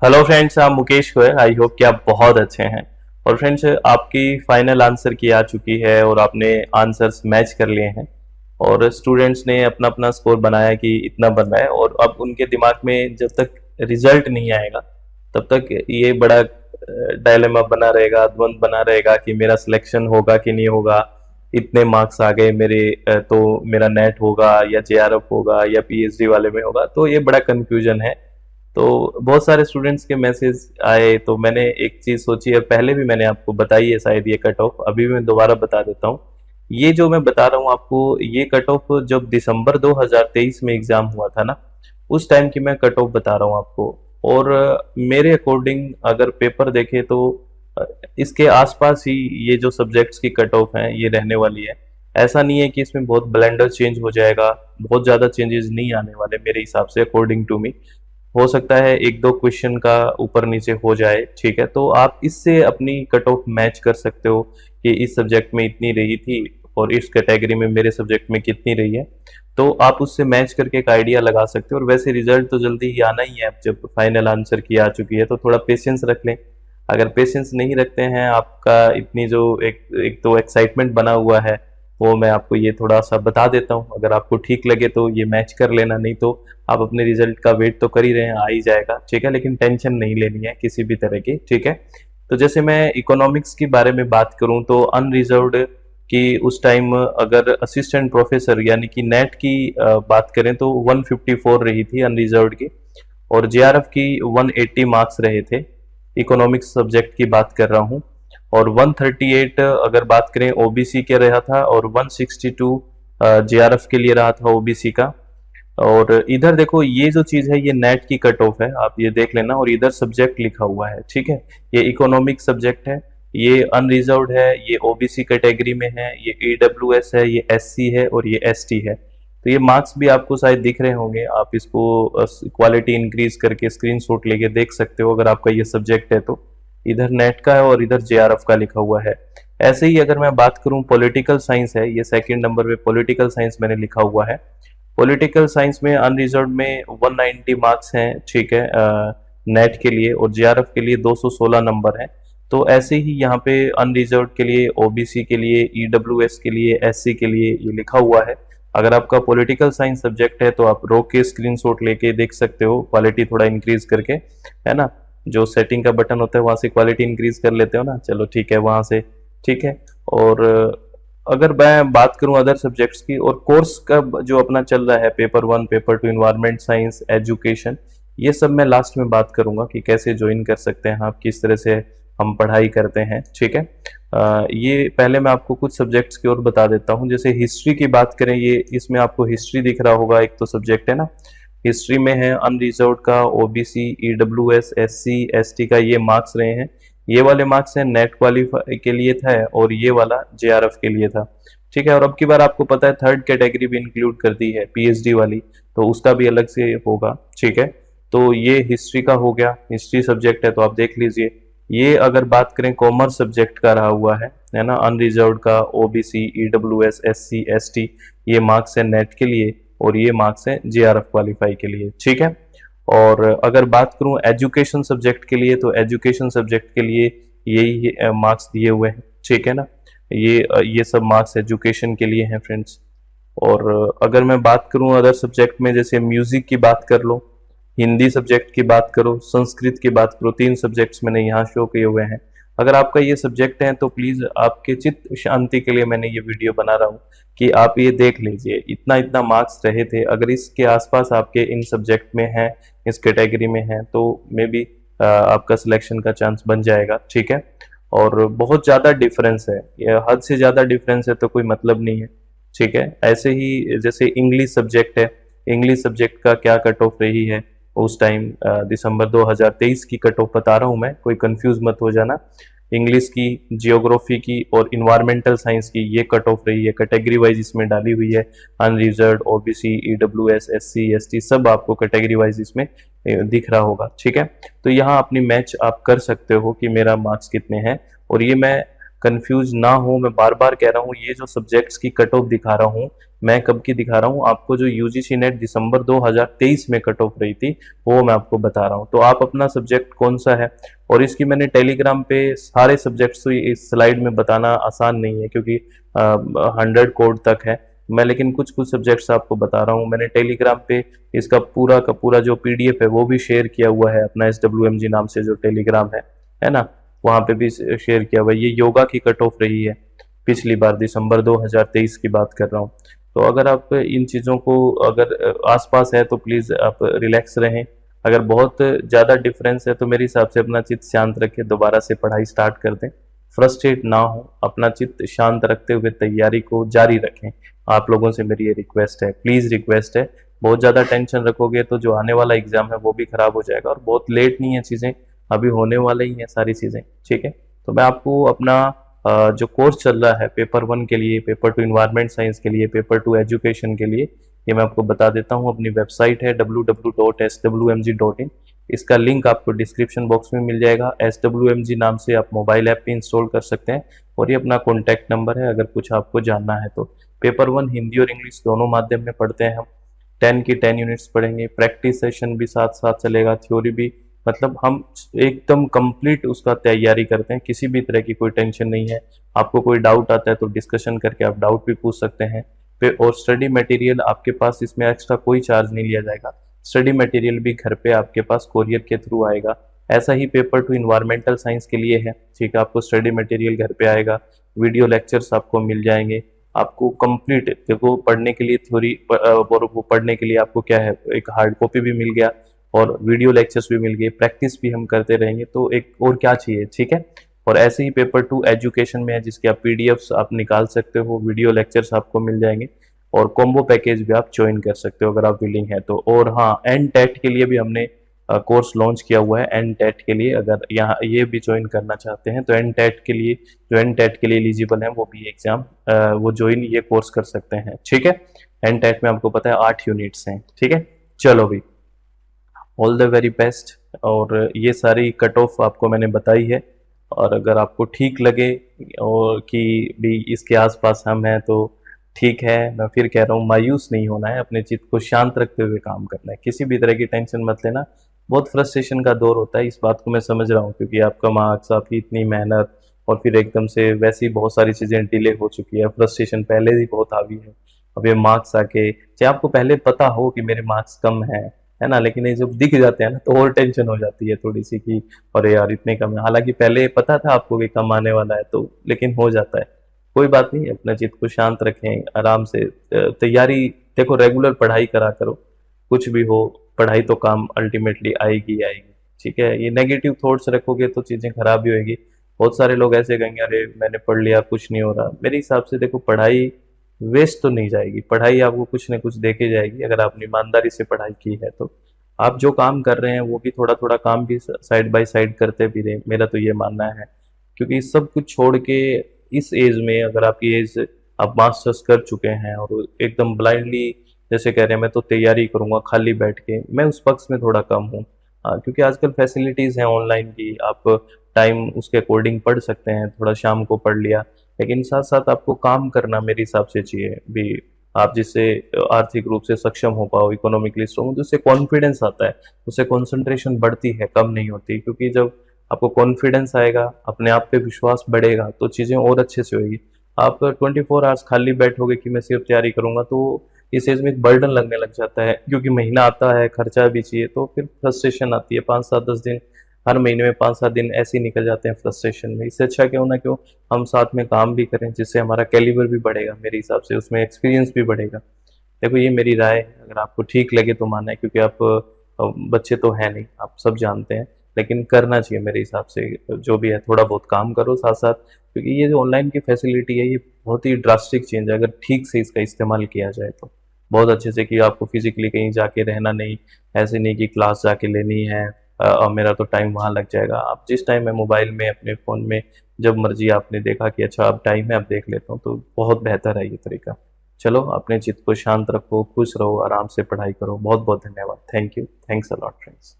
Hello friends, आप Mukesh Goyal. I hope कि आप बहुत अच्छे हैं। और फ्रेंड्स, आपकी फाइनल आंसर की आ चुकी है और आपने आंसर्स मैच कर लिए हैं। और स्टूडेंट्स ने अपना अपना स्कोर बनाया कि इतना बन रहा है, और अब उनके दिमाग में जब तक रिजल्ट नहीं आएगा तब तक ये बड़ा डायलेमा बना रहेगा, द्वंद बना रहेगा कि मेरा सिलेक्शन होगा कि नहीं होगा। इतने मार्क्स आ गए मेरे, तो मेरा नेट होगा या जेआरएफ होगा या पीएचडी वाले में होगा। तो ये बड़ा कंफ्यूजन है। तो बहुत सारे स्टूडेंट्स के मैसेज आए, तो मैंने एक चीज सोची है, पहले भी मैंने आपको बताई है शायद ये कट ऑफ, अभी भी मैं दोबारा बता देता हूँ। ये जो मैं बता रहा हूँ आपको, ये कट ऑफ जब दिसंबर 2023 में एग्जाम हुआ था ना, उस टाइम की मैं कट ऑफ बता रहा हूँ आपको। और मेरे अकॉर्डिंग अगर पेपर देखे तो अ, इसके आसपास ही ये जो सब्जेक्ट्स की कट ऑफ है ये रहने वाली है। ऐसा नहीं है कि इसमें बहुत ब्लेंडर चेंज हो जाएगा, बहुत ज्यादा चेंजेस नहीं आने वाले मेरे हिसाब से, अकॉर्डिंग टू मी। हो सकता है एक दो क्वेश्चन का ऊपर नीचे हो जाए, ठीक है। तो आप इससे अपनी कट ऑफ मैच कर सकते हो कि इस सब्जेक्ट में इतनी रही थी और इस कैटेगरी में मेरे सब्जेक्ट में कितनी रही है। तो आप उससे मैच करके एक आइडिया लगा सकते हो। और वैसे रिजल्ट तो जल्दी ही आना ही है, अब जब फाइनल आंसर की आ चुकी है तो थोड़ा पेशेंस रख लें। अगर पेशेंस नहीं रखते हैं, आपका इतनी जो एक एक तो एक्साइटमेंट बना हुआ है, वो मैं आपको ये थोड़ा सा बता देता हूँ। अगर आपको ठीक लगे तो ये मैच कर लेना, नहीं तो आप अपने रिजल्ट का वेट तो कर ही रहे हैं, आ ही जाएगा, ठीक है। लेकिन टेंशन नहीं लेनी है किसी भी तरह की, ठीक है। तो जैसे मैं इकोनॉमिक्स के बारे में बात करूं तो अनरिजर्व्ड की उस टाइम अगर असिस्टेंट प्रोफेसर यानी कि नेट की बात करें तो 154 रही थी अनरिजर्व्ड की। और जेआरएफ की 180 मार्क्स रहे थे। इकोनॉमिक्स सब्जेक्ट की बात कर रहा हूँ। और 138 अगर बात करें ओबीसी के रहा था, और 162 जेआरएफ के लिए रहा था ओबीसी का। और इधर देखो, ये जो चीज है ये नेट की कट ऑफ है, आप ये देख लेना। और इधर सब्जेक्ट लिखा हुआ है, ठीक है। ये इकोनॉमिक सब्जेक्ट है, ये अनरिजर्व्ड है, ये ओबीसी कैटेगरी में है, ये ईडब्ल्यूएस है, ये एससी है और ये एसटी है। तो ये मार्क्स भी आपको शायद दिख रहे होंगे, आप इसको क्वालिटी इंक्रीज करके स्क्रीनशॉट लेके देख सकते हो अगर आपका ये सब्जेक्ट है तो। इधर नेट का है और इधर जेआरएफ का लिखा हुआ है। ऐसे ही अगर मैं बात करूं, पॉलिटिकल साइंस है, ये सेकंड नंबर पे पॉलिटिकल साइंस मैंने लिखा हुआ है। पॉलिटिकल साइंस में अनरिजर्व में 190 मार्क्स हैं, ठीक है, नेट के लिए। और जेआरएफ के लिए 216 नंबर है। तो ऐसे ही यहाँ पे अनरिजर्व के लिए, ओबीसी के लिए, ईडब्ल्यूएस के लिए, एससी के लिए ये लिखा हुआ है। अगर आपका पॉलिटिकल साइंस सब्जेक्ट है तो आप रोक के स्क्रीनशॉट लेके देख सकते हो, क्वालिटी थोड़ा इंक्रीज करके, है ना। जो सेटिंग का बटन होता है वहां से क्वालिटी इंक्रीज कर लेते हो ना, चलो ठीक है, वहां से, ठीक है। और अगर मैं बात करूं अदर सब्जेक्ट्स की, और कोर्स का जो अपना चल रहा है, paper 1, paper 2, environment science, education, ये सब मैं लास्ट में बात करूंगा कि कैसे ज्वाइन कर सकते हैं आप, किस तरह से हम पढ़ाई करते हैं, ठीक है। ये पहले मैं आपको कुछ सब्जेक्ट्स की ओर बता देता हूँ। जैसे हिस्ट्री की बात करें, ये इसमें आपको हिस्ट्री दिख रहा होगा, एक तो सब्जेक्ट है ना। हिस्ट्री में है अनरिजर्व्ड का, ओबीसी, ईडब्ल्यूएस, एससी, एसटी का ये मार्क्स रहे हैं। ये वाले मार्क्स हैं नेट क्वालिफाई के लिए था, और ये वाला जेआरएफ के लिए था, ठीक है। और अब की बार आपको पता है थर्ड कैटेगरी भी इंक्लूड कर दी है, पीएचडी वाली, तो उसका भी अलग से होगा, ठीक है। तो ये हिस्ट्री का हो गया, हिस्ट्री सब्जेक्ट है तो आप देख लीजिए। ये अगर बात करें कॉमर्स सब्जेक्ट का रहा हुआ है ना, अनरिजर्व्ड का, ओबीसी, ईडब्ल्यूएस, एससी, एसटी, ये मार्क्स है नेट के लिए, और ये मार्क्स है जेआरएफ क्वालिफाई के लिए, ठीक है। और अगर बात करूं एजुकेशन सब्जेक्ट के लिए, तो एजुकेशन सब्जेक्ट के लिए यही मार्क्स दिए हुए हैं, ठीक है ना। ये सब मार्क्स एजुकेशन के लिए हैं फ्रेंड्स। और अगर मैं बात करूं अदर सब्जेक्ट में, जैसे म्यूजिक की बात कर लो, हिंदी सब्जेक्ट की बात करो, संस्कृत की बात करो, 3 सब्जेक्ट्स मैंने यहाँ शो किए हुए हैं। अगर आपका ये सब्जेक्ट है तो प्लीज आपके चित्त शांति के लिए मैंने ये वीडियो बना रहा हूँ कि आप ये देख लीजिए, इतना इतना मार्क्स रहे थे। अगर इसके आसपास आपके इन सब्जेक्ट में है, इस कैटेगरी में है, तो मे बी आपका सिलेक्शन का चांस बन जाएगा, ठीक है। और बहुत ज्यादा डिफरेंस है, ये हद से ज्यादा डिफरेंस है तो कोई मतलब नहीं है, ठीक है। ऐसे ही जैसे इंग्लिश सब्जेक्ट है, इंग्लिश सब्जेक्ट का क्या कट ऑफ रही है उस टाइम, दिसंबर 2023 की कट ऑफ बता रहा हूं मैं, कोई कंफ्यूज मत हो जाना। इंग्लिश की, जियोग्राफी की और इन्वायरमेंटल साइंस की ये कट ऑफ रही है, कैटेगरी वाइज इसमें डाली हुई है। Unreserved, OBC, EWS, SC, ST, सब आपको कैटेगरी वाइज इसमें दिख रहा होगा, ठीक है। तो यहाँ अपनी मैच आप कर सकते हो कि मेरा मार्क्स कितने हैं। और ये मैं कंफ्यूज ना हो, मैं बार बार कह रहा हूँ, ये जो सब्जेक्ट्स की कट ऑफ दिखा रहा हूँ मैं कब की दिखा रहा हूँ आपको, जो यूजीसी नेट दिसंबर 2023 में कट ऑफ रही थी वो मैं आपको बता रहा हूँ। तो आप अपना सब्जेक्ट कौन सा है, और इसकी मैंने टेलीग्राम पे सारे सब्जेक्ट्स तो इस स्लाइड में बताना आसान नहीं है क्योंकि 100 कोड तक है मैं, लेकिन कुछ कुछ सब्जेक्ट्स आपको बता रहा हूँ। मैंने टेलीग्राम पे इसका पूरा का पूरा जो पीडीएफ है वो भी शेयर किया हुआ है अपना SWMG नाम से जो टेलीग्राम है ना, वहां पे भी शेयर किया हुआ है। ये योगा की कट ऑफ रही है पिछली बार, दिसंबर 2023 की बात कर रहा हूँ। तो अगर आप इन चीज़ों को अगर आसपास है तो प्लीज़ आप रिलैक्स रहें। अगर बहुत ज़्यादा डिफरेंस है तो मेरे हिसाब से अपना चित्त शांत रखें, दोबारा से पढ़ाई स्टार्ट कर दें, फ्रस्ट्रेट ना हो, अपना चित्त शांत रखते हुए तैयारी को जारी रखें। आप लोगों से मेरी ये रिक्वेस्ट है, प्लीज़ रिक्वेस्ट है। बहुत ज़्यादा टेंशन रखोगे तो जो आने वाला एग्जाम है वो भी खराब हो जाएगा, और बहुत लेट नहीं है चीज़ें, अभी होने वाले ही हैं सारी चीज़ें, ठीक है। तो मैं आपको अपना जो कोर्स चल रहा है पेपर 1 के लिए, पेपर 2 इन्वायरमेंट साइंस के लिए, पेपर 2 एजुकेशन के लिए, ये मैं आपको बता देता हूँ। अपनी वेबसाइट है www.swmg.in, इसका लिंक आपको डिस्क्रिप्शन बॉक्स में मिल जाएगा। SWMG नाम से आप मोबाइल ऐप पे इंस्टॉल कर सकते हैं, और ये अपना कॉन्टैक्ट नंबर है अगर कुछ आपको जानना है तो। पेपर 1 हिंदी और इंग्लिश दोनों माध्यम में पढ़ते हैं हम, 10 की 10 यूनिट्स पढ़ेंगे, प्रैक्टिस सेशन भी साथ साथ चलेगा, थ्योरी भी, मतलब हम एकदम कंप्लीट उसका तैयारी करते हैं, किसी भी तरह की कोई टेंशन नहीं है। आपको कोई डाउट आता है तो डिस्कशन करके आप डाउट भी पूछ सकते हैं। फिर और स्टडी मटेरियल आपके पास, इसमें एक्स्ट्रा कोई चार्ज नहीं लिया जाएगा, स्टडी मटेरियल भी घर पे आपके पास कोरियर के थ्रू आएगा। ऐसा ही पेपर 2 इन्वायरमेंटल साइंस के लिए है, ठीक है, आपको स्टडी मटेरियल घर पे आएगा, वीडियो लेक्चर्स आपको मिल जाएंगे। आपको कंप्लीट देखो पढ़ने के लिए थ्योरी और वो पढ़ने के लिए आपको क्या है, एक हार्ड कॉपी भी मिल गया और वीडियो लेक्चर्स भी मिल गए, प्रैक्टिस भी हम करते रहेंगे, तो एक और क्या चाहिए, ठीक है। और ऐसे ही पेपर 2 एजुकेशन में है जिसके आप पीडीएफ्स आप निकाल सकते हो, वीडियो लेक्चर्स आपको मिल जाएंगे, और कॉम्बो पैकेज भी आप ज्वाइन कर सकते हो अगर आप विलिंग है तो। और हाँ, एंड टेट के लिए भी हमने कोर्स लॉन्च किया हुआ है। एंड टेट के लिए अगर यहाँ ये भी ज्वाइन करना चाहते हैं तो एंड टेट के लिए, जो एंड टेट के लिए एलिजिबल हैं वो भी एग्जाम वो ज्वाइन ये कोर्स कर सकते हैं, ठीक है। एंड टेट में आपको पता है 8 यूनिट्स हैं, ठीक है। चलो भी, ऑल द वेरी बेस्ट। और ये सारी कट ऑफ आपको मैंने बताई है, और अगर आपको ठीक लगे और कि भी इसके आसपास हम हैं तो ठीक है। मैं फिर कह रहा हूँ, मायूस नहीं होना है, अपने चित्त को शांत रखते हुए काम करना है, किसी भी तरह की टेंशन मत लेना। बहुत फ्रस्ट्रेशन का दौर होता है, इस बात को मैं समझ रहा हूँ, क्योंकि आपका मार्क्स, आपकी इतनी मेहनत, और फिर एकदम से वैसे ही बहुत सारी चीज़ें डिले हो चुकी है, फ्रस्ट्रेशन पहले ही बहुत हावी है। अब ये मार्क्स आके, चाहे आपको पहले पता हो कि मेरे मार्क्स कम है ना, लेकिन ये जब दिख जाते हैं ना तो और टेंशन हो जाती है थोड़ी सी कि अरे यार इतने कम है, हालांकि पहले पता था आपको कि कम आने वाला है, तो लेकिन हो जाता है। कोई बात नहीं, अपना चित्त को शांत रखें, आराम से तैयारी, देखो रेगुलर पढ़ाई करा करो, कुछ भी हो पढ़ाई तो काम अल्टीमेटली आएगी आएगी, ठीक है। ये नेगेटिव थॉट्स रखोगे तो चीज़ें खराब ही होगी। बहुत सारे लोग ऐसे कहेंगे अरे मैंने पढ़ लिया कुछ नहीं हो रहा, मेरे हिसाब से देखो पढ़ाई वेस्ट तो नहीं जाएगी, पढ़ाई आपको कुछ न कुछ देके जाएगी अगर आपने ईमानदारी से पढ़ाई की है तो। आप जो काम कर रहे हैं वो भी थोड़ा थोड़ा काम भी साइड बाय साइड करते भी रहें, मेरा तो ये मानना है। क्योंकि सब कुछ छोड़ के इस एज में, अगर आपकी एज आप मास्टर्स कर चुके हैं और एकदम ब्लाइंडली जैसे कह रहे हैं मैं तो तैयारी करूंगा खाली बैठ के, मैं उस पक्ष में थोड़ा कम हूँ। क्योंकि आजकल फैसिलिटीज़ हैं ऑनलाइन की, आप टाइम उसके अकॉर्डिंग पढ़ सकते हैं, थोड़ा शाम को पढ़ लिया, लेकिन साथ साथ आपको काम करना मेरे हिसाब से चाहिए भी। आप जिससे आर्थिक रूप से सक्षम हो पाओ, इकोनॉमिकली स्ट्रॉन्ग, तो उससे कॉन्फिडेंस आता है, उससे कंसंट्रेशन बढ़ती है, कम नहीं होती। क्योंकि जब आपको कॉन्फिडेंस आएगा, अपने आप पे विश्वास बढ़ेगा, तो चीज़ें और अच्छे से होगी। आप 24 आवर्स खाली बैठोगे कि मैं सिर्फ तैयारी करूंगा, तो इस एज में एक बर्डन लगने लग जाता है, क्योंकि महीना आता है, खर्चा भी चाहिए, तो फिर फ्रस्ट्रेशन आती है। 5-7-10 दिन, हर महीने में 5-7 दिन ऐसे ही निकल जाते हैं फ्रस्ट्रेशन में। इससे अच्छा क्यों ना क्यों हम साथ में काम भी करें, जिससे हमारा कैलिबर भी बढ़ेगा, मेरे हिसाब से उसमें एक्सपीरियंस भी बढ़ेगा। देखो ये मेरी राय है, अगर आपको ठीक लगे तो मानना है, क्योंकि आप बच्चे तो हैं नहीं, आप सब जानते हैं, लेकिन करना चाहिए मेरे हिसाब से। जो भी है थोड़ा बहुत काम करो साथ साथ, क्योंकि ये जो ऑनलाइन की फैसिलिटी है ये बहुत ही ड्रास्टिक चेंज है अगर ठीक से इसका इस्तेमाल किया जाए तो। बहुत अच्छे से, कि आपको फिजिकली कहीं जाके रहना नहीं, ऐसे नहीं कि क्लास जाके लेनी है और मेरा तो टाइम वहाँ लग जाएगा। आप जिस टाइम है मोबाइल में, अपने फ़ोन में, जब मर्जी आपने देखा कि अच्छा अब टाइम है, अब देख लेता हूँ, तो बहुत बेहतर है ये तरीका। चलो अपने चित्त को शांत रखो, खुश रहो, आराम से पढ़ाई करो। बहुत बहुत धन्यवाद। Thank you, thanks a lot friends.